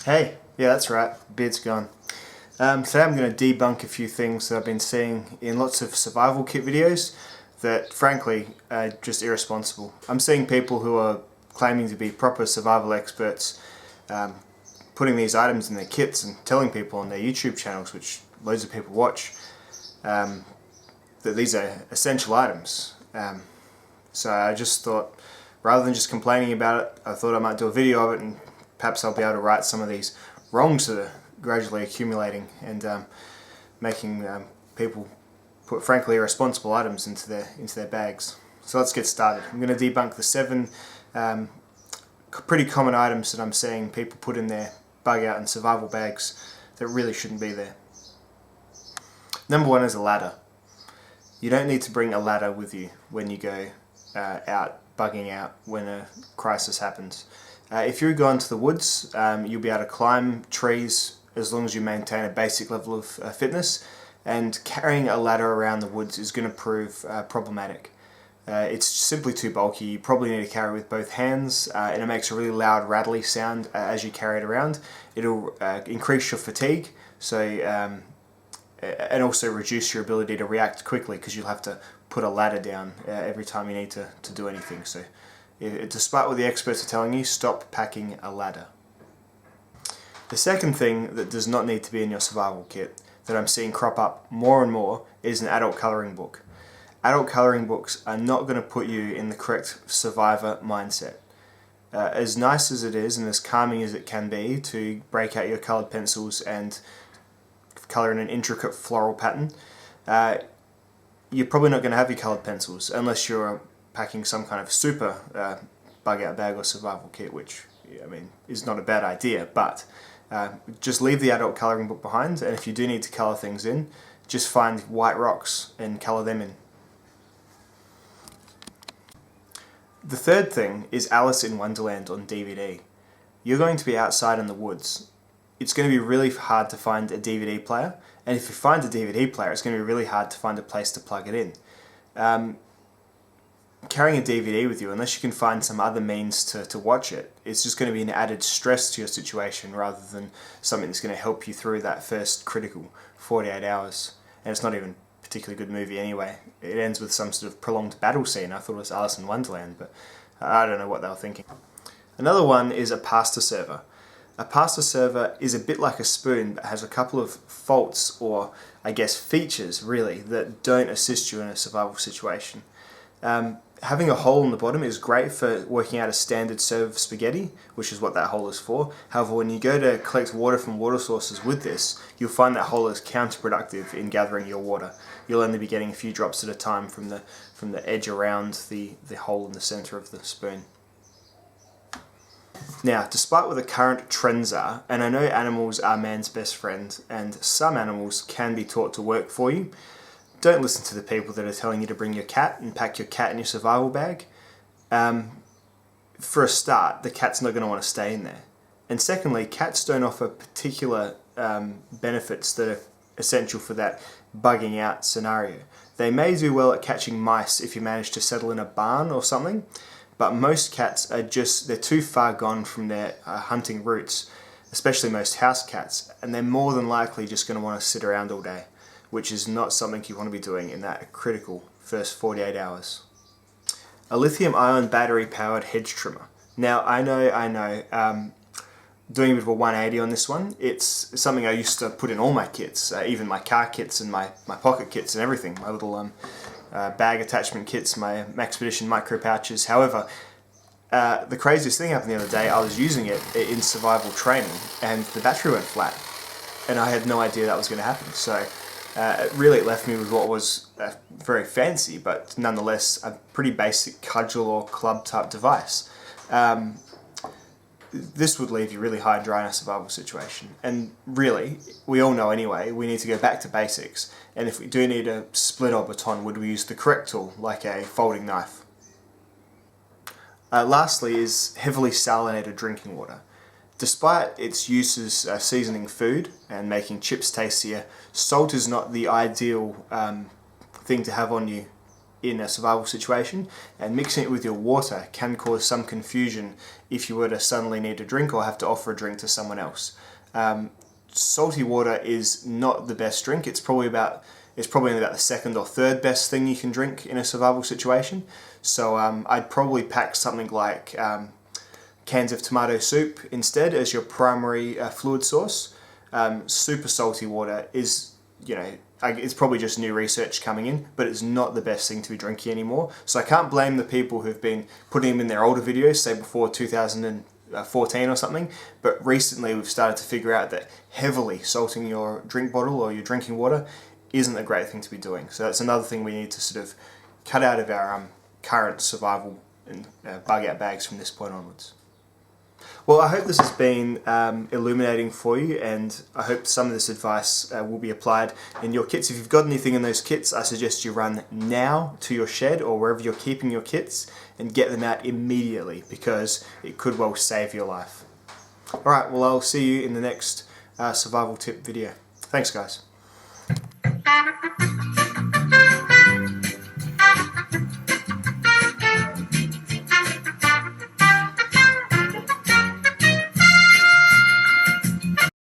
Hey, yeah, that's right, beard's gone. Today I'm going to debunk a few things that I've been seeing in lots of survival kit videos that frankly are just irresponsible. I'm seeing people who are claiming to be proper survival experts um, putting these items in their kits and telling people on their YouTube channels, which loads of people watch, that these are essential items. So I just thought, rather than just complaining about it, I thought I might do a video of it and perhaps I'll be able to right some of these wrongs that are gradually accumulating and making people put frankly irresponsible items into their bags. So let's get started. I'm going to debunk the 7 pretty common items that I'm seeing people put in their bug out and survival bags that really shouldn't be there. Number 1 is a ladder. You don't need to bring a ladder with you when you go out bugging out when a crisis happens. If you go into the woods, you'll be able to climb trees as long as you maintain a basic level of fitness, and carrying a ladder around the woods is going to prove problematic. It's simply too bulky. You probably need to carry it with both hands, and it makes a really loud rattly sound as you carry it around. It'll increase your fatigue, and also reduce your ability to react quickly because you'll have to put a ladder down every time you need to do anything. So despite what the experts are telling you, stop packing a ladder. The second thing that does not need to be in your survival kit that I'm seeing crop up more and more is an adult colouring book. Adult colouring books are not going to put you in the correct survivor mindset. As nice as it is and as calming as it can be to break out your coloured pencils and colour in an intricate floral pattern, you're probably not going to have your coloured pencils unless you're packing some kind of super bug out bag or survival kit, which is not a bad idea, but just leave the adult colouring book behind, and if you do need to colour things in, just find white rocks and colour them in. The third thing is Alice in Wonderland on DVD. You're going to be outside in the woods. It's going to be really hard to find a DVD player, and if you find a DVD player, it's going to be really hard to find a place to plug it in. Carrying a DVD with you, unless you can find some other means to watch it, it's just going to be an added stress to your situation rather than something that's going to help you through that first critical 48 hours. And it's not even a particularly good movie anyway. It ends with some sort of prolonged battle scene. I thought it was Alice in Wonderland, but I don't know what they were thinking. Another one is a pasta server. A pasta server is a bit like a spoon, but has a couple of faults, or I guess features really, that don't assist you in a survival situation. Having a hole in the bottom is great for working out a standard serve of spaghetti, which is what that hole is for. However, when you go to collect water from water sources with this, you'll find that hole is counterproductive in gathering your water. You'll only be getting a few drops at a time from the edge around the hole in the center of the spoon. Now, despite what the current trends are, and I know animals are man's best friend, and some animals can be taught to work for you, don't listen to the people that are telling you to bring your cat and pack your cat in your survival bag. For a start, the cat's not going to want to stay in there. And secondly, cats don't offer particular benefits that are essential for that bugging out scenario. They may do well at catching mice if you manage to settle in a barn or something, but most cats are they're too far gone from their hunting roots, especially most house cats, and they're more than likely just going to want to sit around all day, which is not something you want to be doing in that critical first 48 hours. A lithium-ion battery-powered hedge trimmer. Now, I know, doing a bit of a 180 on this one. It's something I used to put in all my kits, even my car kits and my pocket kits and everything, my little bag attachment kits, my Maxpedition micro pouches. However, the craziest thing happened the other day. I was using it in survival training and the battery went flat, and I had no idea that was going to happen. So really it left me with what was very fancy, but nonetheless a pretty basic cudgel or club type device. This would leave you really high and dry in a survival situation. And really, we all know anyway, we need to go back to basics. And if we do need a split or baton, would we use the correct tool, like a folding knife? Lastly is heavily salinated drinking water. Despite its uses seasoning food and making chips tastier, salt is not the ideal thing to have on you in a survival situation, and mixing it with your water can cause some confusion if you were to suddenly need a drink or have to offer a drink to someone else. Salty water is not the best drink. It's probably about the second or third best thing you can drink in a survival situation. So I'd probably pack something like cans of tomato soup instead as your primary fluid source. Super salty water is, it's probably just new research coming in, but it's not the best thing to be drinking anymore. So I can't blame the people who've been putting them in their older videos, say before 2014 or something, but recently we've started to figure out that heavily salting your drink bottle or your drinking water isn't a great thing to be doing. So that's another thing we need to sort of cut out of our current survival and bug out bags from this point onwards. Well, I hope this has been illuminating for you, and I hope some of this advice will be applied in your kits. If you've got anything in those kits, I suggest you run now to your shed or wherever you're keeping your kits and get them out immediately, because it could well save your life. Alright, well, I'll see you in the next survival tip video. Thanks, guys.